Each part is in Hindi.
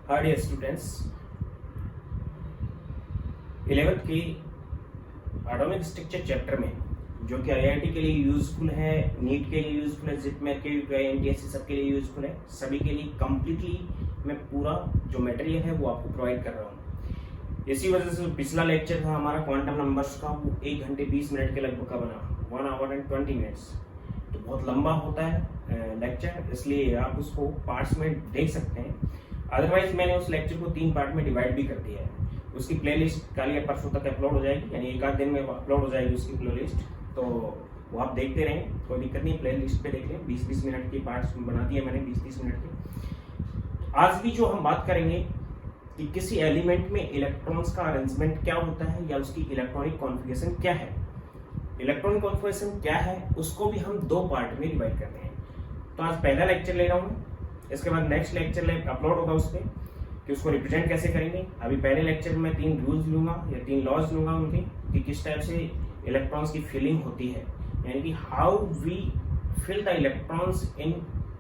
हाय डियर स्टूडेंट्स, 11th की एटॉमिक स्ट्रक्चर चैप्टर में जो कि आईआईटी के लिए यूजफुल है, नीट के लिए यूजफुल है, जिपमेट के लिए, एनटीएससी सबके लिए यूजफुल है, सभी के लिए कंप्लीटली मैं पूरा जो मटेरियल है वो आपको प्रोवाइड कर रहा हूँ। इसी वजह से पिछला लेक्चर था हमारा क्वांटम नंबर्स का, वो 1 घंटे 20 मिनट के लगभग का बना, 1 आवर एंड 20 मिनट्स, तो बहुत लंबा होता है लेक्चर, इसलिए आप उसको पार्ट्स में देख सकते हैं। अदरवाइज मैंने उस लेक्चर को 3 पार्ट में डिवाइड भी कर दिया है। उसकी प्लेलिस्ट कल या परसों तक अपलोड हो जाएगी, यानी 1 आध दिन में अपलोड हो जाएगी उसकी प्लेलिस्ट, तो वो आप देखते रहें, कोई दिक्कत नहीं, प्लेलिस्ट पे देख लें। 20-20 मिनट की पार्ट्स बना दिए मैंने, 20-30 मिनट के। आज भी जो हम बात करेंगे कि किसी एलिमेंट में इलेक्ट्रॉन्स का अरेंजमेंट क्या होता है या उसकी इलेक्ट्रॉनिक कॉन्फ़िगरेशन क्या है, इलेक्ट्रॉनिक कॉन्फ़िगरेशन क्या है, उसको भी हम 2 पार्ट में डिवाइड कर रहे हैं। तो आज पहला लेक्चर ले रहा हूँ, इसके बाद नेक्स्ट लेक्चर अपलोड होगा उस पर कि उसको रिप्रेजेंट कैसे करेंगे। अभी पहले लेक्चर में 3 रूल्स लूंगा या 3 लॉज लूंगा उनके, कि किस टाइप से इलेक्ट्रॉन्स की फिलिंग होती है, यानी कि how we fill the electrons in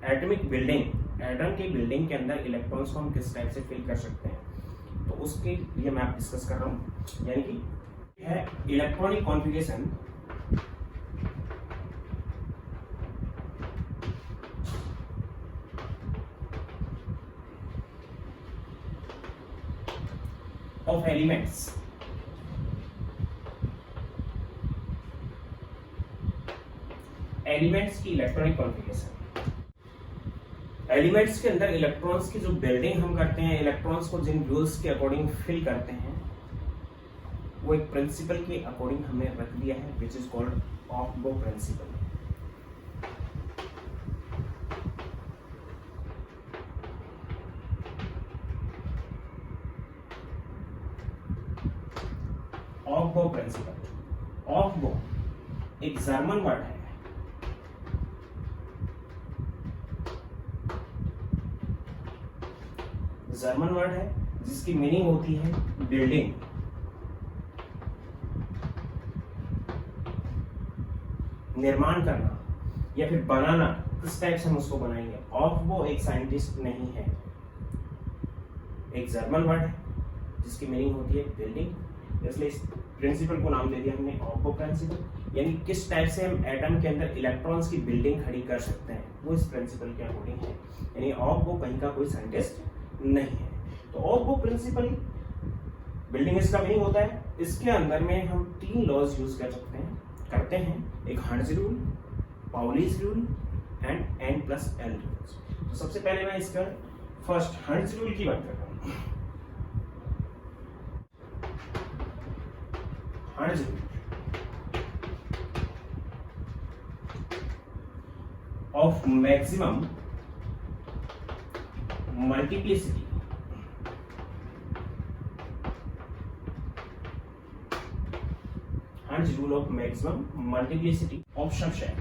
atomic building, atom की बिल्डिंग के अंदर इलेक्ट्रॉन्स को हम किस टाइप से फिल कर सकते हैं, तो उसके लिए मैं आप डिस्कस कर रहा हूँ। यानी कि है electronic configuration of elements। Elements की इलेक्ट्रॉनिक कॉन्फ़िगरेशन, एलिमेंट्स के अंदर इलेक्ट्रॉन्स की जो बिल्डिंग हम करते हैं, इलेक्ट्रॉन्स को जिन रूल्स के अकॉर्डिंग फिल करते हैं, वो एक प्रिंसिपल के अकॉर्डिंग हमने रख दिया है, which is called Aufbau principle. Aufbau principle, Aufbau एक जर्मन वर्ड है, जर्मन वर्ड है जिसकी मीनिंग होती है बिल्डिंग, निर्माण करना या फिर बनाना, किस टाइप से हम उसको बनाएंगे। ऑफ-बो एक साइंटिस्ट नहीं है, एक जर्मन वर्ड है जिसकी मीनिंग होती है बिल्डिंग, इसलिए इस प्रिंसिपल को नाम दे दिया हमने ऑफ-बो प्रिंसिपल। यानी किस टाइप से हम एटम के अंदर इलेक्ट्रॉन्स की बिल्डिंग खड़ी कर सकते हैं, वो इस प्रिंसिपल के अकॉर्डिंग है। यानी ऑफ-बो कहीं का कोई साइंटिस्ट नहीं है। तो ऑफ-बो प्रिंसिपल बिल्डिंग इसका मीनिंग होता है। इसके अंदर में हम 3 लॉज यूज करते हैं, एक hertz rule, Pauli's rule and N+L rules. तो सबसे पहले मैं इसका फर्स्ट हर्ट्ज रूल की बात करता हूँ। Hertz rule of maximum multiplicity, Hertz rule of maximum multiplicity of subshell.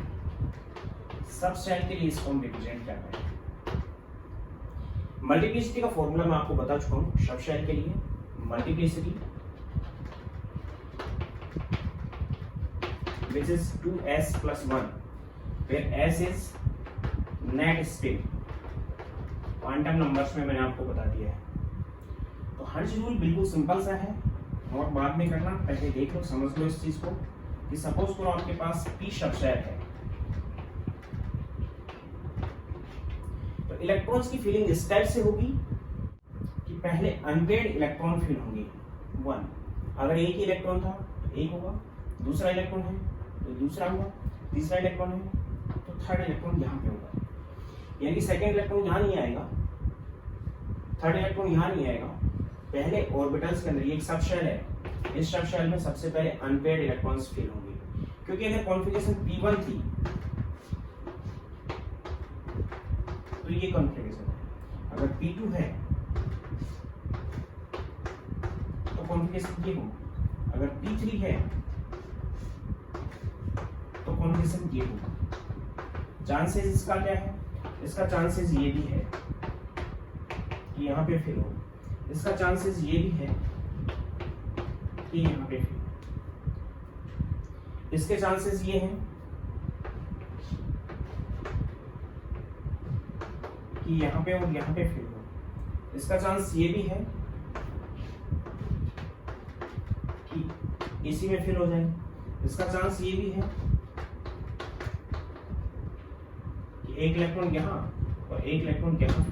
Subshell के लिए इसको हम रिप्रेजेंट कर रहे हैं। मल्टीप्लिसिटी का फॉर्मूला मैं आपको बता चुका हूं। सब शेल के लिए multiplicity which is 2s+1, where s is net spin. Quantum numbers में मैंने आपको बता दिया है। तो हर्ट्ज रूल बिल्कुल सिंपल सा है, और बाद में करना, पहले देख लो, समझ लो इस चीज को, कि सपोज करो आपके पास p सब शेल है, तो इलेक्ट्रॉन्स की फिलिंग इस टाइप से होगी कि पहले अनपेयर्ड इलेक्ट्रॉन फिल होंगे 1। अगर एक ही इलेक्ट्रॉन था तो एक होगा, दूसरा इलेक्ट्रॉन है तो दूसरा होगा, तीसरा इलेक्ट्रॉन है तो थर्ड इलेक्ट्रॉन यहाँ पे होगा। यानी कि सेकेंड इलेक्ट्रॉन यहाँ नहीं आएगा, थर्ड इलेक्ट्रॉन यहाँ नहीं आएगा। पहले ऑर्बिटल्स के अंदर, ये एक सब शेल है, इस सब शेल में सबसे पहले अनपेयर्ड इलेक्ट्रॉन्स फिल होंगे, क्योंकि अगर कॉन्फ़िगरेशन P1 थी तो ये कॉन्फ़िगरेशन है, अगर P2 है तो कॉन्फ़िगरेशन ये होगा, अगर P3 है तो कॉन्फ़िगरेशन ये होगा। चांसेस इसका क्या है, इसका चांसेस ये भी है कि यहाँ पे फिल हो, इसका चांसेस ये भी है कि यहाँ पे फिल, इसके चांसेस ये हैं कि यहाँ पे और यहाँ पे फिल हो, इसका चांस ये भी है कि इसी में फिल हो जाए, इसका चांस ये भी है कि एक इलेक्ट्रॉन यहाँ और एक इलेक्ट्रॉन यहाँ,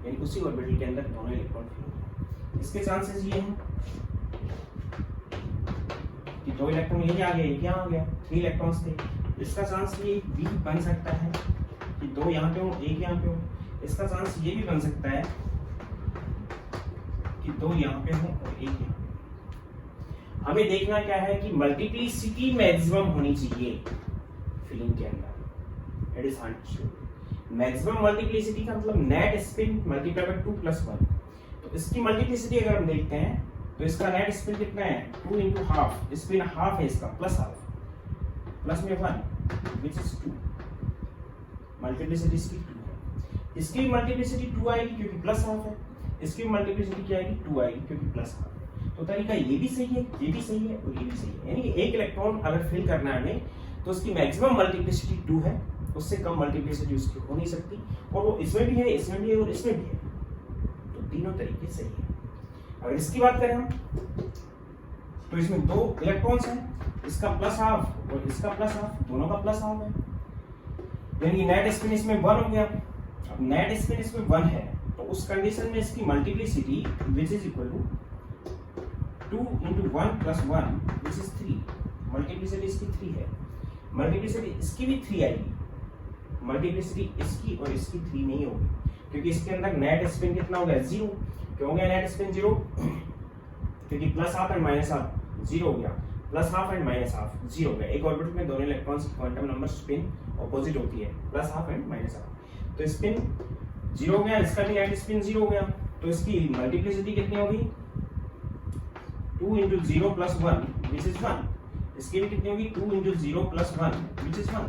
यानी उसी ऑर्बिटल के अंदर दोनों इलेक्ट्रॉन फिल हो जाए। इसके चांसेस ये हैं कि दो इलेक्ट्रॉन यही आ गया, एक यहाँ आ गया, 3 इलेक्ट्रॉन्स थे। इसका चांस ये भी बन सकता है कि दो यहाँ पे हो, एक यहाँ पे हो। इसका चांस ये भी बन सकता है कि दो यहाँ पे हो और एक यहाँ पे। हमें देखना क्या है कि मल्टीप्लिसिटी मैक्सिमम होनी चाहिए फिलिंग के अंदर। इट इज मैक्सिमम मल्टीप्लिसिटी का मतलब नेट स्पिन मल्टीप्लाई बाय 2 + 1। तो इसकी मल्टीप्लिसिटी अगर हम देखते हैं तो इसका नेट स्पिन कितना है, 2 × हाफ, स्पिन हाफ है इसका, प्लस हाफ, प्लस में 1 विच इज 2। मल्टीप्लिसिटी इसकी 2 है। इसकी मल्टीप्लिसिटी 2 आएगी क्योंकि प्लस हाफ है, इसकी मल्टीप्लिसिटी क्या आएगी, 2 आएगी क्योंकि प्लस हाफ है। तो तरीका ये भी सही है, ये भी सही है और ये भी सही है। यानी एक इलेक्ट्रॉन अगर फिल करना है हमें तो उसकी मैक्सिमम मल्टीप्लिसिटी 2 है, उससे कम मल्टीप्लिसिटी उसकी हो नहीं सकती, और वो इसमें भी है, इसमें भी है और इसमें भी है। तो तीनों तरीके सही है। अगर इसकी बात करें हम तो इसमें 2 इलेक्ट्रॉन्स हैं, इसका प्लस हाफ और इसका प्लस हाफ, दोनों का प्लस हाफ है, यानी नेट स्पिन इसमें 1 हो गया। अब नेट स्पिन इसमें 1 है तो उस कंडीशन में इसकी multiplicity which is equal to 2 × 1 + 1 which is 3। Multiplicity इसकी 3 है, मल्टीप्लिसिटी इसकी भी 3 आएगी, मल्टीप्लिसिटी इसकी और इसकी 3 नहीं होगी क्योंकि इसके अंदर नेट स्पिन कितना हो गया, 0। क्यों हो गया नेट स्पिन 0? क्योंकि plus half and minus half 0 हो गया, plus half and minus half 0 हो गया। एक ऑर्बिटल में दोनों इलेक्ट्रॉन्स की क्वांटम नंबर स्पिन ऑपोजिट होती है, plus half and minus half. तो स्पिन 0 हो गया, इसका भी नेट स्पिन 0 हो गया, तो इसकी मल्टीप्लिसिटी कितनी होगी, 2 × 0 + 1 विच इज 1। इसकी भी कितनी होगी, 2 × 0 + 1 विच इज 1।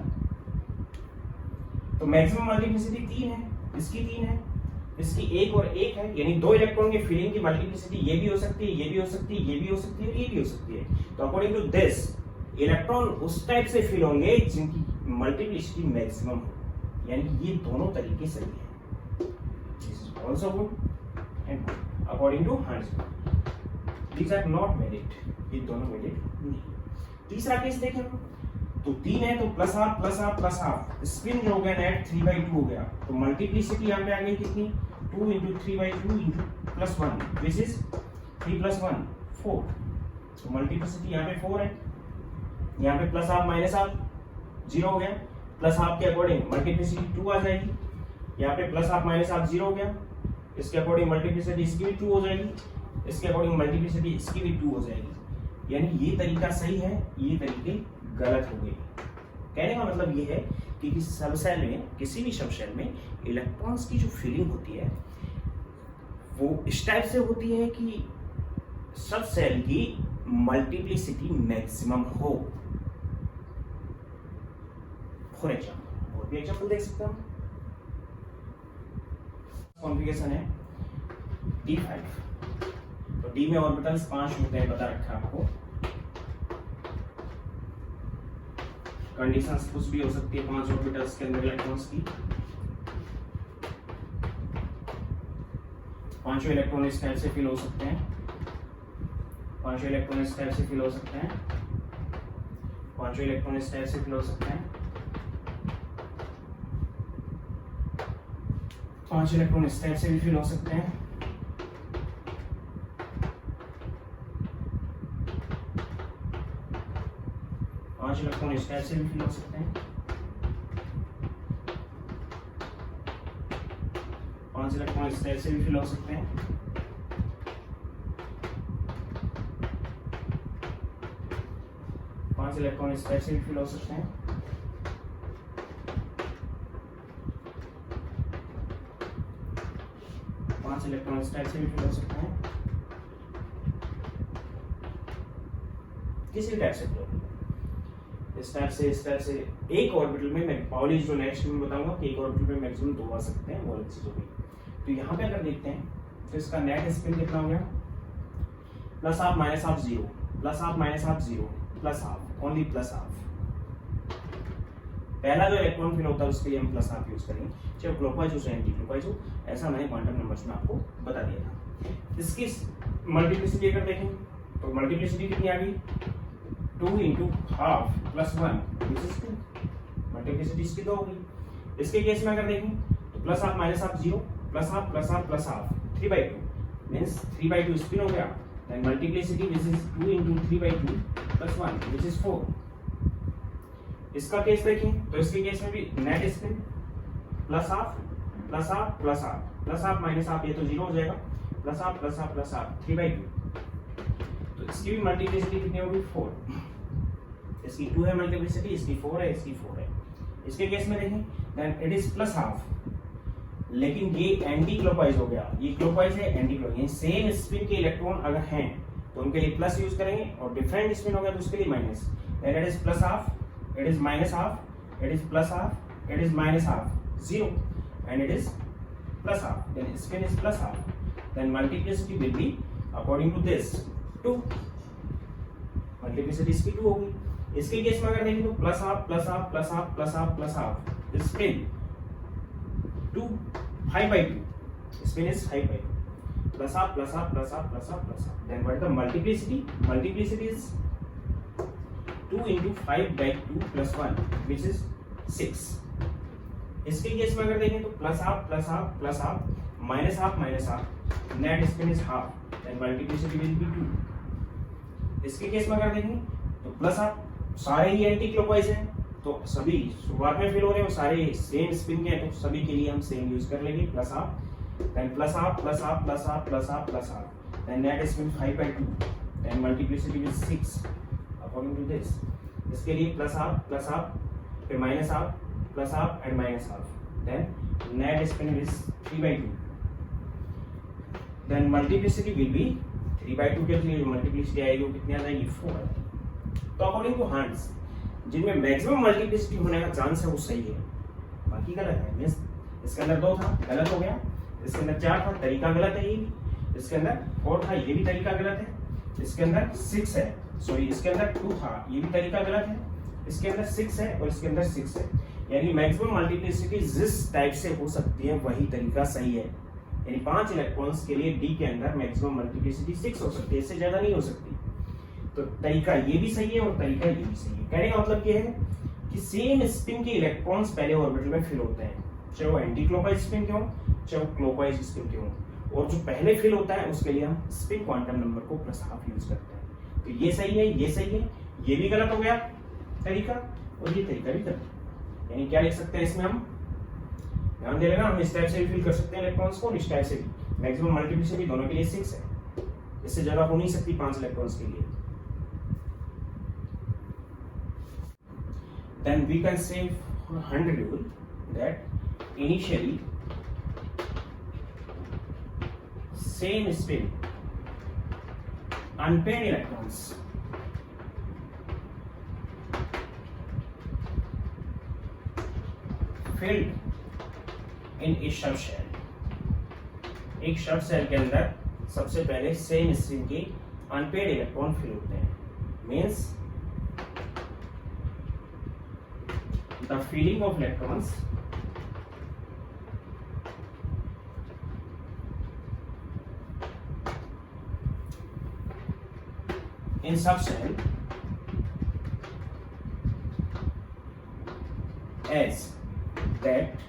तो मैक्सिमम मल्टीप्लिसिटी 3 है, इसकी 3 है, इसकी 1 और 1 है, यानी 2 इलेक्ट्रॉन के फिलिंग की मल्टीप्लिसिटी ये भी हो सकती है, ये भी हो सकती है, ये भी हो सकती है और ये भी हो सकती है। तो अकॉर्डिंग टू दिस इलेक्ट्रॉन उस टाइप से फिल होंगे जिनकी मल्टीप्लिसिटी मैक्सिमम हो, यानी ये दोनों तरीके सही है। This is also good and good according to Hund's. These are not valid, ये दोनों वैलिड नहीं। तीसरा केस देखें तो 3 है तो plus half plus half plus half, spin जो हो गया नेट 3/2 हो गया, तो मल्टीप्लिसिटी यहाँ पे आ गई कितनी, 2 × 3/2 × +1 विच इज 3 + 1 4। तो मल्टीप्लिसिटी यहाँ पे 4 है, यहाँ पे प्लस हाफ माइनस हाफ 0 हो गया, प्लस हाफ के अकॉर्डिंग मल्टीप्लिसिटी 2 आ जाएगी, यहाँ पे प्लस हाफ माइनस हाफ 0 हो गया, इसके अकॉर्डिंग मल्टीप्लिसिटी इसकी भी 2 हो जाएगी, इसके अकॉर्डिंग मल्टीप्लिसिटी इसकी भी 2 हो जाएगी। यानी ये तरीका सही है, ये तरीके गलत हो गए। कहने का मतलब ये है कि किसी सब सेल में, किसी भी सब सेल में इलेक्ट्रॉन्स की जो फिलिंग होती है वो इस टाइप से होती है कि सब सेल की मल्टीप्लिसिटी मैक्सिमम हो। फॉर एग्जाम्पल, और भी एग्जाम्पल देख सकते हैं। कॉन्फ़िगरेशन है D5, तो D में ऑर्बिटल्स 5 होते हैं, बता रखा है आपको। कंडीशंस कुछ भी हो सकती है 5 ऑर्बिटल्स के अंदर इलेक्ट्रॉन्स की। 5 इलेक्ट्रॉन इस टाइप से फिल हो सकते हैं, 5 इलेक्ट्रॉन इस टाइप से फिल हो सकते हैं, 5 इलेक्ट्रॉन इस टाइप से फिल हो सकते हैं, 5 इलेक्ट्रॉन इस टाइप से भी फिल हो सकते हैं, 5 इलेक्ट्रॉन इस टाइप से भी फिल हो सकते हैं, 5 इलेक्ट्रॉन इस टाइप से भी फिल हो सकते हैं, 5 इलेक्ट्रॉन इस टाइप से भी फिल हो सकते हैं, 5 इलेक्ट्रॉन इस टाइप से भी फिल हो सकते हैं, किसी टाइप से फिल हो, इस टाइप से एक ऑर्बिटल में, मैं पाउली जो नेक्स्ट में बताऊंगा कि एक ऑर्बिटल में मैक्सिमम 2 आ सकते हैं, वो अलग चीज होगी। तो यहाँ पे अगर देखते हैं तो इसका नेट स्पिन कितना हो गया, plus half minus half 0, plus half minus half 0, plus half, only plus half. पहला जो इलेक्ट्रॉन फिल होता है उसके लिए हम प्लस हाफ यूज करेंगे, चाहे क्लॉकवाइज हो चाहे एंटी क्लॉकवाइज हो। ऐसा मैंने क्वांटम नंबर्स में आपको बता दिया था। इसकी मल्टीप्लिसिटी अगर देखें तो मल्टीप्लिसिटी कितनी आ गई, 2 × half plus 1 this is 2, multiplicity इसकी 2 होगी। इसके केस में अगर देखें तो plus half minus half 0, plus half plus half plus half 3/2 means 3/2 spin हो गया। Then multiplicity which is 2 × 3/2 plus 1 which is 4। इसका केस देखें तो इसके केस में भी net spin plus half plus half plus half plus half minus half, ये तो 0 हो जाएगा, plus half plus half plus half 3/2। तो इसकी भी मल्टीप्लिसिटी कितनी होगी 4। इसकी 2 है मल्टीप्लिसिटी, इसकी 4 है, इसकी 4 है। इसके केस में देखें then it is plus half, लेकिन ये एंटी क्लॉकवाइज हो गया, ये क्लॉकवाइज है एंटी क्लॉकवाइज। सेम स्पिन के इलेक्ट्रॉन अगर हैं तो उनके लिए प्लस यूज करेंगे और डिफरेंट स्पिन हो गया तो उसके लिए minus. Then it is plus half, it is minus half, it is plus half, it is minus half, 0 and it is plus half, then spin is plus half, then multiplicity will be according to this 2, multiplicity इसकी 2 होगी। इसके केस में अगर देखें तो plus half plus half plus half plus half plus half, spin 2 5/2, spin is 5/2, plus half plus half plus half plus half plus half, then what is the multiplicity? Multiplicity is 2 × 5/2 plus 1 which is 6। इसके केस में अगर देखें तो plus half plus half minus half net spin is half, then multiplicity will be 2। इसके केस में अगर देखें तो प्लस हाफ, सारे ही एंटी क्लॉकवाइज हैं तो सभी शुरुआत में फिल हो रहे हैं, सारे सेम स्पिन के हैं तो सभी के लिए हम सेम यूज कर लेंगे, plus half then plus half plus half plus half plus half plus half, then net spin 5/2, then multiplicity will 6 according to this। इसके लिए प्लस हाफ फिर minus half plus half and minus half, then net spin is 3/2, then multiplicity will be 3/2 के लिए मल्टीप्लिसिटी आएगी वो कितनी आ जाएगी 4। तो अकॉर्डिंग टू हांस जिनमें मैक्सिमम मल्टीप्लिसिटी होने का चांस है वो सही है, बाकी गलत है। मींस इसके अंदर 2 था गलत हो गया, इसके अंदर 4 था तरीका गलत है, ये इसके अंदर 4 था ये भी तरीका गलत है, इसके अंदर 6 है सॉरी इसके अंदर 2 था ये भी तरीका गलत है, इसके अंदर 6 है और इसके अंदर 6 है। यानी मैक्सिमम मल्टीप्लिसिटी जिस टाइप से हो सकती है वही तरीका सही है। यानी 5 इलेक्ट्रॉन्स के लिए डी के अंदर मैक्सिमम मल्टीप्लिसिटी 6 हो सकती है, इससे ज्यादा नहीं हो सकती। तो तरीका ये भी सही है और तरीका ये भी सही है। कहने का मतलब ये है कि सेम स्पिन के इलेक्ट्रॉन्स पहले ऑर्बिटल में फिल होते हैं, चाहे वो एंटी क्लॉकवाइज स्पिन के हो चाहे वो क्लॉकवाइज स्पिन के हो, और जो पहले फिल होता है उसके लिए हम स्पिन क्वांटम नंबर को प्लस हाफ यूज करते हैं। तो ये सही है, ये सही है, ये भी गलत हो गया तरीका और ये तरीका भी गलत। यानी क्या लिख सकते हैं इसमें हम, ध्यान दे लेना, हम इस टाइप से भी फिल कर सकते हैं इलेक्ट्रॉन्स को और इस टाइप से भी। मैक्सिमम मल्टीप्लिसिटी दोनों के लिए 6 है, इससे ज्यादा हो नहीं सकती 5 इलेक्ट्रॉन्स के लिए। Then we can say for 100 rule that initially same spin unpaired electrons filled in a shell। एक शब सेल के अंदर सबसे पहले सेम स्पिन के अनपेड इलेक्ट्रॉन फिल होते हैं। Means the filling of electrons in subcell as that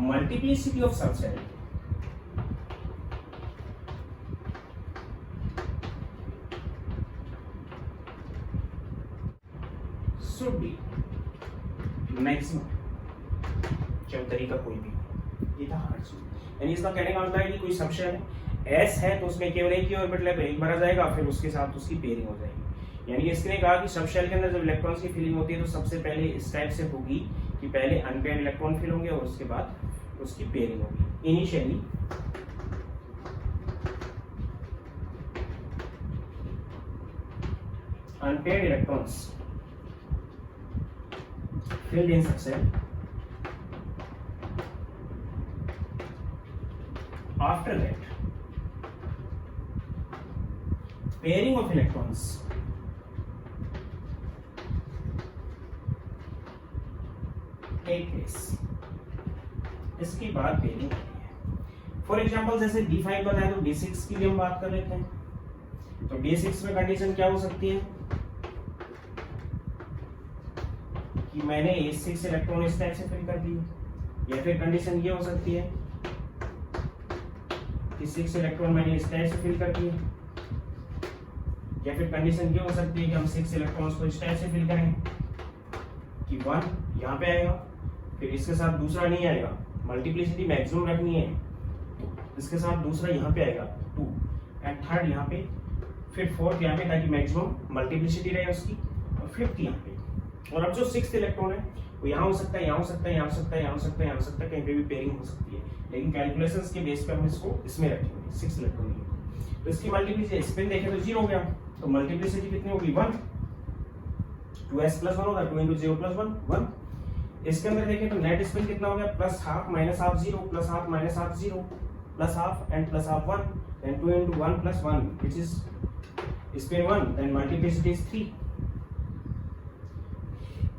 multiplicity of subcell should be maximum, चाहे तरीका कोई भी, ये था हार्ड सूट। यानी इसका कहने का मतलब है कि कोई सबशेल है एस है तो उसमें केवल एक ही ऑर्बिटल है, एक भरा जाएगा फिर उसके साथ उसकी पेयरिंग हो जाएगी। यानी इसने कहा कि सबशेल के अंदर जब इलेक्ट्रॉन्स की फिलिंग होती है तो सबसे पहले इस टाइप से होगी कि पहले अनपेयर्ड इलेक्ट्रॉन फिल होंगे और उसके बाद उसकी पेयरिंग होगी। Initially unpaired electrons filled in subcell, after that pairing of electrons take place, इसके बाद पेयरिंग होती है। फॉर एग्जांपल जैसे D5 बताया तो D6 की भी हम बात कर लेते हैं। तो D6 में कंडीशन क्या हो सकती है कि मैंने 6 इलेक्ट्रॉन इस टाइप से फिल कर दिए, या फिर कंडीशन ये हो सकती है कि 6 इलेक्ट्रॉन मैंने इस टाइप से फिल कर दिए, या फिर कंडीशन ये हो सकती है कि हम 6 इलेक्ट्रॉन्स को इस टाइप से फिल करें कि 1 यहाँ पे आएगा, फिर इसके साथ दूसरा नहीं आएगा, मल्टीप्लिसिटी मैक्सिमम रखनी है तो इसके साथ दूसरा यहाँ पे आएगा 2 एंड थर्ड यहाँ पे, फिर फोर्थ यहाँ पे, ताकि मैक्सिमम मल्टीप्लिसिटी रहे उसकी, और फिफ्थ यहाँ पे। और अब जो 6th इलेक्ट्रॉन है वो यहाँ हो सकता है, यहाँ हो सकता है, यहाँ हो सकता है, यहाँ हो सकता है, यहाँ हो सकता है, कहीं पे भी पेयरिंग हो सकती है, लेकिन कैलकुलेशंस के बेस पे हम इसको इसमें रखेंगे 6 इलेक्ट्रॉन की। तो इसकी मल्टीप्लिसिटी स्पिन देखें तो 0 हो गया, तो मल्टीप्लिसिटी कितनी होगी 1, 2s + 1 होगा, 2 × 0 + 1 1। इसके अंदर देखें तो नेट स्पिन कितना हो गया, +½ - ½ 0 +½ - ½ 0 +½ and +½ 1, then 2 × 1 + 1 which is spin 1, then multiplicity is 3।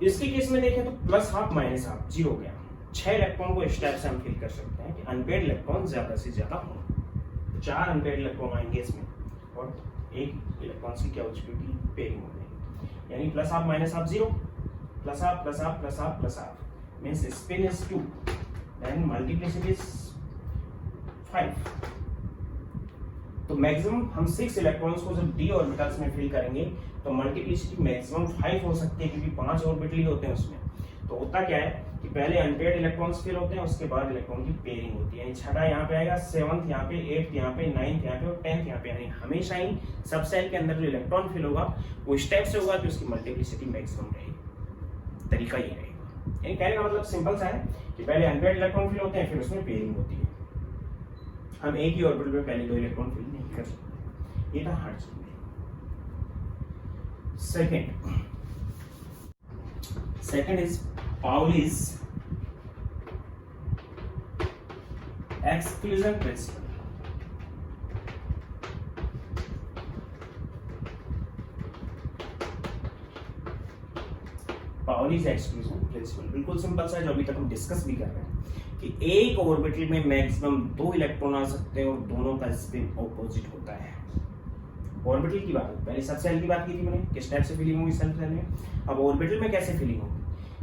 इसके केस में देखें तो +½ - ½ 0 हो गया। 6 इलेक्ट्रॉन को इस टाइप से हम फिल कर सकते हैं कि अनपेयर्ड इलेक्ट्रॉन ज्यादा से ज्यादा हो, 4 अनपेयर्ड इलेक्ट्रॉन आएंगे इसमें और 1 इलेक्ट्रॉन की क्या हो चुकी पेयरिंग हो गई, यानी +½ - ½ 0 +½ means spin is 2, then multiplicity is 5। तो मैक्सिमम हम 6 इलेक्ट्रॉन्स को जब d ऑर्बिटल्स में फिल करेंगे तो मल्टीप्लिसिटी मैक्सिमम 5 हो सकती है, क्योंकि 5 ऑर्बिटल ही होते हैं उसमें। तो होता क्या है कि पहले अनपेयर्ड इलेक्ट्रॉन्स फिल होते हैं, उसके बाद इलेक्ट्रॉन की पेयरिंग होती है, यानी छठा यहाँ पे आएगा, 7th यहाँ पे, 8th यहाँ पे, 9th यहाँ पे और 10th यहाँ पे, यानी हमेशा ही सब सेल के अंदर जो इलेक्ट्रॉन फिल होगा वो इस टाइप से होगा कि उसकी मल्टीप्लिसिटी मैक्सिमम रहेगी। तरीका ये रहेगा, यानी कहने का मतलब सिंपल सा है कि पहले अनपेयर्ड इलेक्ट्रॉन फिल होते हैं, फिर उसमें पेयरिंग होती है। हम एक ही ऑर्बिटल में पहले 2 इलेक्ट्रॉन फिल नहीं कर सकते, ये था हर चीज में। Second is Pauli's exclusion principle। Pauli's exclusion principle बिल्कुल सिंपल सा है, जो अभी तक हम डिस्कस भी कर रहे हैं कि एक ऑर्बिटल में मैक्सिमम 2 इलेक्ट्रॉन आ सकते हैं और दोनों का स्पिन ऑपोजिट होता है। ऑर्बिटल की बात, पहले सब सेल की बात की थी मैंने, किस टाइप से फिलिंग होगी सब सेल में। अब ऑर्बिटल में कैसे फिलिंग होगी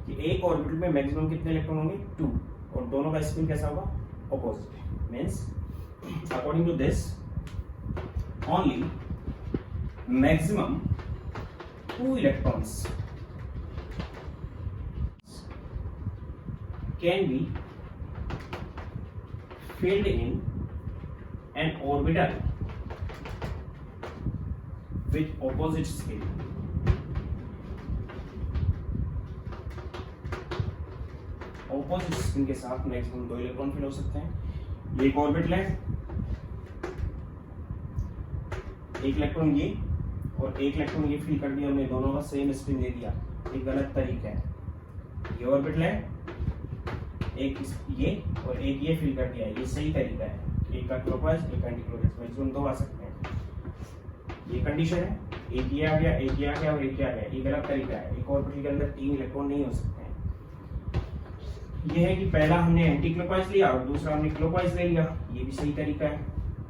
कि एक ऑर्बिटल में मैक्सिमम कितने इलेक्ट्रॉन होंगे 2, और दोनों का स्पिन कैसा होगा opposite. Means according to this only maximum 2 electrons can be filled in an orbital with opposite spin। Opposite spin के साथ मैक्सिमम 2 इलेक्ट्रॉन फिल हो सकते हैं। ये एक ऑर्बिटल है, एक इलेक्ट्रॉन ये और एक इलेक्ट्रॉन ये फिल कर दिया हमने, दोनों का सेम स्पिन दे दिया, एक गलत तरीका है। ये ऑर्बिटल है, एक ये और एक ये फिल कर दिया, ये सही तरीका है, एक का क्लॉकवाइज एक एंटी क्लॉकवाइज, मैक्सिमम 2 आ सकते हैं। ये कंडीशन है, एक ये आ गया, एक ये आ गया और एक ये आ गया, ये गलत तरीका है। एक ऑर्बिटल के अंदर 3 इलेक्ट्रॉन नहीं हो सकते हैं। ये है कि पहला हमने एंटी क्लॉकवाइज लिया और दूसरा हमने क्लॉकवाइज ले लिया, ये भी सही तरीका है।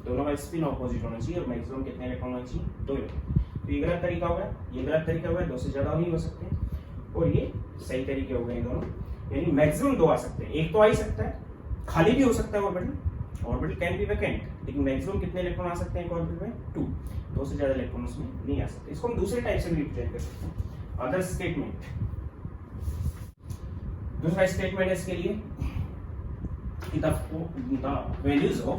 दोनों का स्पिन ऑपोजिट होना चाहिए और मैक्सिमम कितने इलेक्ट्रॉन होना चाहिए 2 इलेक्ट्रॉन। तो ये गलत तरीका होगा, ये गलत तरीका होगा, 2 से ज्यादा नहीं हो सकते, और ये सही तरीके हो गए दोनों, यानी मैक्सिमम 2 आ सकते हैं। एक तो आ ही सकता है, खाली भी हो सकता है orbital, orbital can be vacant, लेकिन मैक्सिमम कितने इलेक्ट्रॉन आ सकते हैं एक ऑर्बिटल में 2, 2 से ज्यादा इलेक्ट्रॉन उसमें नहीं आ सकते। इसको हम दूसरे टाइप से भी रिप्रेजेंट कर सकते हैं, अदर स्टेटमेंट। दूसरा स्टेटमेंट है इसके लिए कि the values of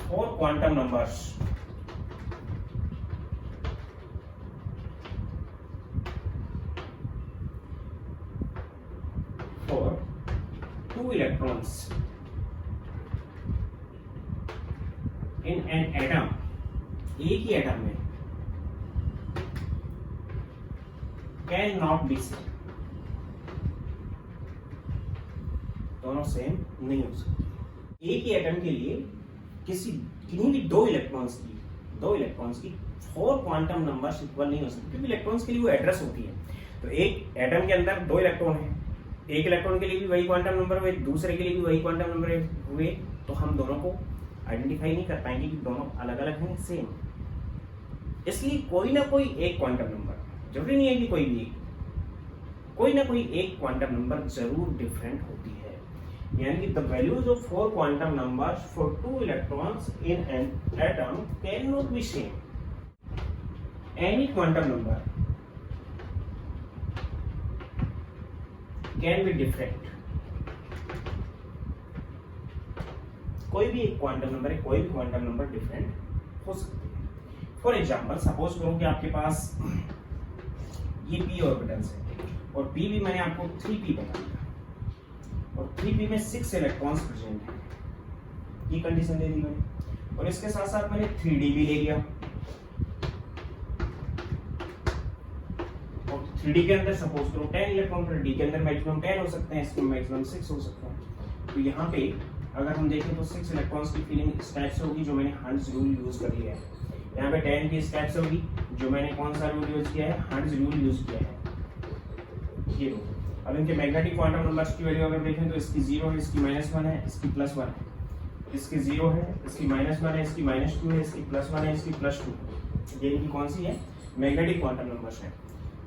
4 quantum numbers for 2 electrons in an atom, एक ही एटम में कैन नॉट बी सेम, दोनों सेम नहीं हो सकते। एक ही एटम के लिए किन्हीं भी 2 इलेक्ट्रॉन्स की 4 क्वांटम नंबर्स इक्वल नहीं हो सकते, क्योंकि इलेक्ट्रॉन्स के लिए वो एड्रेस होती है। तो एक एटम के अंदर 2 इलेक्ट्रॉन है, एक इलेक्ट्रॉन के लिए भी वही क्वांटम नंबर हुए, दूसरे के लिए भी वही क्वांटम नंबर हुए, तो हम दोनों को आइडेंटिफाई नहीं कर पाएंगे कि दोनों अलग अलग हैं सेम। इसलिए कोई ना कोई एक क्वांटम नंबर, जरूरी नहीं है कि कोई ना कोई एक क्वांटम नंबर जरूर डिफरेंट होती है। यानी कि the values of 4 quantum numbers for 2 electrons in an atom can not be same. Any quantum number can be different. कोई भी एक क्वांटम नंबर है, कोई भी क्वांटम नंबर डिफरेंट हो सकते हैं। फॉर एग्जाम्पल सपोज करो कि आपके पास ये p ऑर्बिटल्स है और p भी मैंने आपको 3p बता दिया और 3p में 6 इलेक्ट्रॉन्स प्रेजेंट हैं, ये कंडीशन दे दी मैंने, और इसके साथ साथ मैंने 3d भी ले लिया और 3d के अंदर सपोज करो 10 इलेक्ट्रॉन, पर d के अंदर मैक्सिमम 10 हो सकते हैं, इसमें मैक्सिमम 6 हो सकता है। तो यहाँ पे अगर हम देखें तो 6 इलेक्ट्रॉन्स की फीलिंग इस टाइप से होगी जो मैंने हंट्स रूल यूज कर लिया है। यहाँ पे 10 की इस टाइप से होगी जो मैंने कौन सा रूल यूज किया है, हंट्स रूल यूज किया है, ये रूल। अब इनके मैग्नेटिक क्वांटम नंबर्स की वैल्यू अगर देखें तो इसकी 0 है, इसकी -1 है, इसकी +1 है, इसकी 0 है, इसकी -1 है, इसकी -2 है, इसकी +1 है, इसकी +2। ये इनकी कौन सी है, मैग्नेटिक क्वांटम नंबर्स है।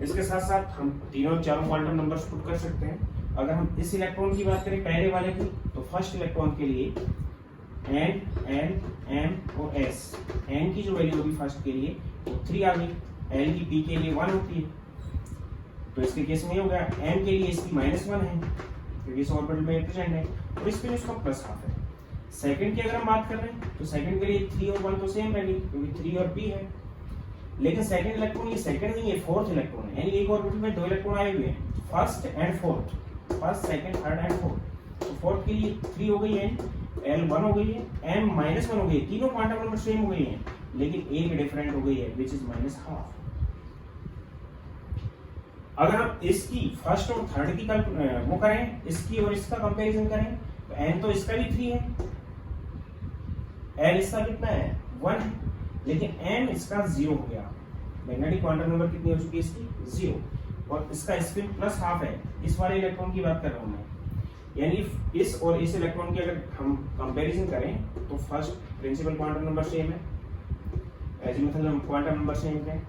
इसके साथ साथ हम तीनों चारों क्वांटम नंबर्स पुट कर सकते हैं। अगर हम इस इलेक्ट्रॉन की बात करें पहले वाले की, तो फर्स्ट इलेक्ट्रॉन के लिए N, L, M और S, N की जो वैल्यू होगी फर्स्ट के लिए वो 3 आ गई, L की P के लिए 1 होती है, तो इसके केस में ये हो गया। M के लिए इसकी -1 है क्योंकि इस ऑर्बिटल में प्रेजेंट है, और इस पे इसका +½ है। सेकंड की अगर हम बात कर रहे हैं तो सेकंड के लिए 3 और 1 तो सेम रहेगी क्योंकि 3 और P है, लेकिन सेकंड इलेक्ट्रॉन ये सेकंड नहीं है, फोर्थ इलेक्ट्रॉन है। यानी एक ऑर्बिटल में 2 इलेक्ट्रॉन आए हुए हैं, first and fourth, first second third and fourth. तो फोर्थ के लिए 3 हो गई है, L 1 हो गई है, M -1 हो गई है, तीनों क्वांटम नंबर सेम हो गई हैं, लेकिन एक डिफरेंट हो गई है विच इज -½ अगर हम इसकी फर्स्ट और थर्ड की वो करें, इसकी और इसका कंपैरिजन करें, तो n तो इसका भी 3 है, L इसका कितना है 1 है, लेकिन m इसका 0 हो गया। मैग्नेटिक क्वांटम नंबर कितनी हो चुकी है इसकी 0, और इसका स्पिन +½ है। इस वाले इलेक्ट्रॉन की बात कर रहा हूं मैं, यानी इस और इस इलेक्ट्रॉन की अगर हम कंपैरिजन करें तो first principle quantum number same है, एजीमुथल क्वांटम नंबर सेम है,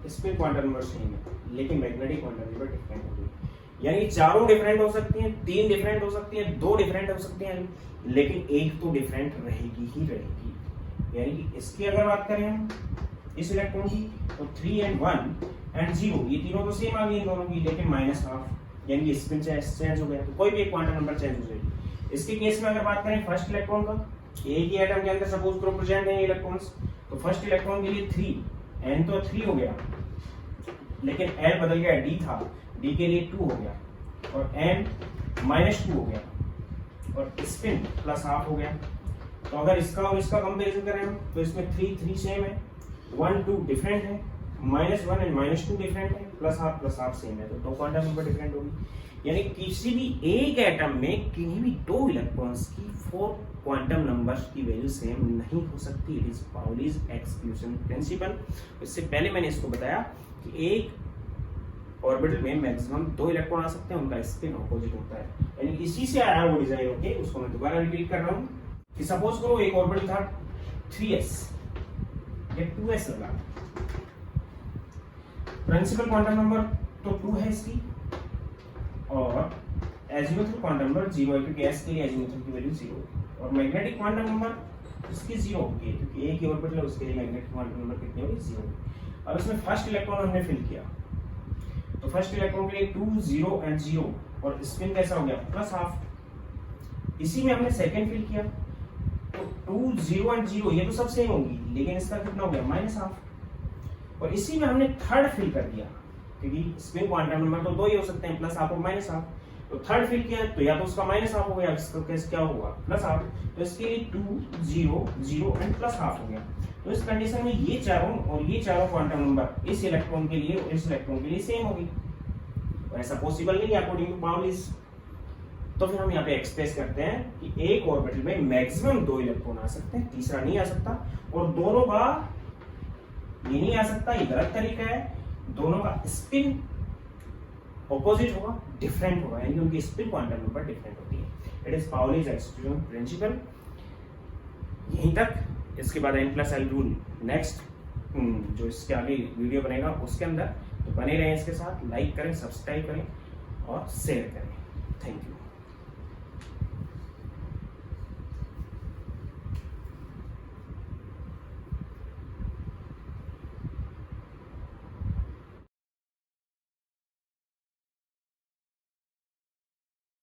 स्पिन क्वांटम नंबर सेम है, लेकिन मैग्नेटिक क्वांटम नंबर डिफरेंट हो गई। यानी चारों डिफरेंट हो सकती हैं, 3 डिफरेंट हो सकती हैं, 2 डिफरेंट हो सकती हैं, लेकिन एक तो डिफरेंट रहेगी ही रहेगी। यानी कि इसकी अगर बात करें हम इस इलेक्ट्रॉन की, तो 3 and 1 and 0 ये तीनों तो सेम आ गई इन दोनों की, लेकिन -½ यानी स्पिन चेंज हो गया, तो कोई भी एक क्वांटम नंबर चेंज हो जाएगी। इसके केस में अगर बात करें फर्स्ट इलेक्ट्रॉन का, एक ही एटम के अंदर सपोज करो प्रेजेंट है इलेक्ट्रॉन्स, तो फर्स्ट इलेक्ट्रॉन के लिए 3, n तो 3 हो गया, लेकिन L बदल गया, D था, D के लिए 2 हो गया, और M -2 हो गया, और स्पिन +½ हो गया। तो अगर इसका और इसका कंपैरिजन करें हम, तो इसमें 3 सेम है, 1 2 डिफरेंट है, -1 एंड -2 डिफरेंट है, +½ सेम है, तो 2 क्वांटम नंबर डिफरेंट होगी। यानी किसी भी एक एटम में किन्हीं भी 2 इलेक्ट्रॉन्स की 4 क्वांटम नंबर्स की वैल्यू सेम नहीं हो सकती। It is Pauli's exclusion principle. इससे पहले मैंने इसको बताया कि एक ऑर्बिटल में मैक्सिमम 2 इलेक्ट्रॉन आ सकते हैं, उनका स्पिन ऑपोजिट होता है। यानी इसी से आया वो डिजाइन होके, उसको मैं दोबारा रिपीट कर रहा हूँ कि सपोज करो एक ऑर्बिटल था 3s, ये 2s लगा, प्रिंसिपल क्वांटम नंबर तो 2 है इसकी, और एजीमुथल क्वांटम नंबर 0 है क्योंकि s के लिए एजीमुथल की वैल्यू 0 है, और मैग्नेटिक क्वांटम नंबर इसकी 0 होगी क्योंकि एक ही ऑर्बिटल है, उसके लिए मैग्नेटिक क्वांटम नंबर कितनी होगी 0। अब इसमें फर्स्ट इलेक्ट्रॉन हमने फिल किया, तो फर्स्ट इलेक्ट्रॉन के लिए 2 0 एंड 0, और स्पिन कैसा हो गया +½ इसी में हमने सेकंड फिल किया, तो 2 0 एंड 0 ये तो सब सेम होगी, लेकिन इसका कितना हो गया -½ और इसी में हमने थर्ड फिल कर दिया क्योंकि स्पिन क्वांटम नंबर तो 2 ही हो सकते हैं, +½ और -½ तो थर्ड फिल किया, तो या तो उसका -½ हो गया, इसका केस क्या होगा +½ तो इसके लिए 2 0 0 एंड +½ हो गया। तो इस कंडीशन में ये चारों और ये चारों क्वांटम नंबर इस इलेक्ट्रॉन के लिए और इस इलेक्ट्रॉन के लिए सेम होगी, तो ऐसा पॉसिबल नहीं है अकॉर्डिंग टू पाउलीज। तो फिर हम यहाँ पे एक्सप्रेस करते हैं कि एक ऑर्बिटल में मैक्सिमम 2 इलेक्ट्रॉन आ सकते हैं, तीसरा नहीं आ सकता, और दोनों का ये नहीं आ सकता, ये गलत तरीका है। दोनों का स्पिन ऑपोजिट होगा, डिफरेंट होगा, यानी उनकी स्पिन क्वांटम नंबर डिफरेंट होती है। It is Pauli's exclusion principle. यहीं तक। इसके बाद n+l रूल नेक्स्ट जो इसके आगे वीडियो बनेगा उसके अंदर, तो बने रहें इसके साथ, लाइक करें, सब्सक्राइब करें और शेयर करें। Thank you.